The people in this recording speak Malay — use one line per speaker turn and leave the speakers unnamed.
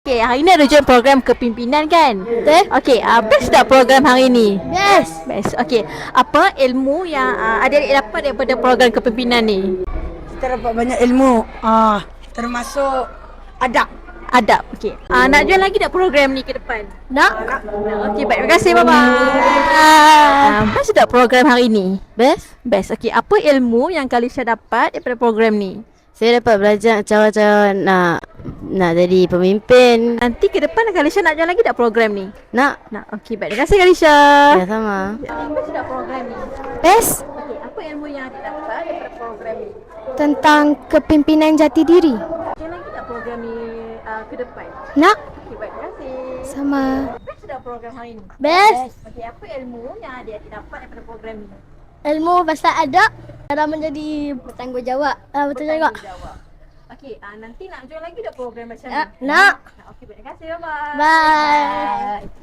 Okay, hari ni ada join program kepimpinan kan? Betul? Okay, best tak program hari ni?
Best.
Best. Okay, apa ilmu yang adik-adik dapat daripada program kepimpinan ni?
Kita dapat banyak ilmu. Termasuk adab.
Adab. Okay. Nak join lagi tak program ni ke depan?
Nak?
Okay, baik. Terima kasih. Bye-bye. Best tak program hari ni?
Best?
Best. Okay, apa ilmu yang Kalisha dapat daripada program ni?
Saya dapat belajar cara-cara nak jadi pemimpin.
Nanti ke depan Kalisha nak join lagi tak program ni?
Nak?
Okay, baik. Terima kasih Kalisha.
Ya, sama.
Best tak program ni?
Best
Okay, apa ilmu yang adik dapat daripada program ni?
tentang kepimpinan jati diri.
Join lagi tak program ni ke depan?
Nak?
Okay, baik. Terima kasih.
Sama.
Best tak program hari ni?
Best.
Okay, apa ilmu yang adik-adik dapat daripada program ni?
Ilmu pasal adab cara menjadi bertanggungjawab. Betul juga.
Bertanggungjawab. Okey, nanti nak join lagi tak program macam ni?
Nak.
Okey, baik. Terima kasih. Bye-bye.
Bye.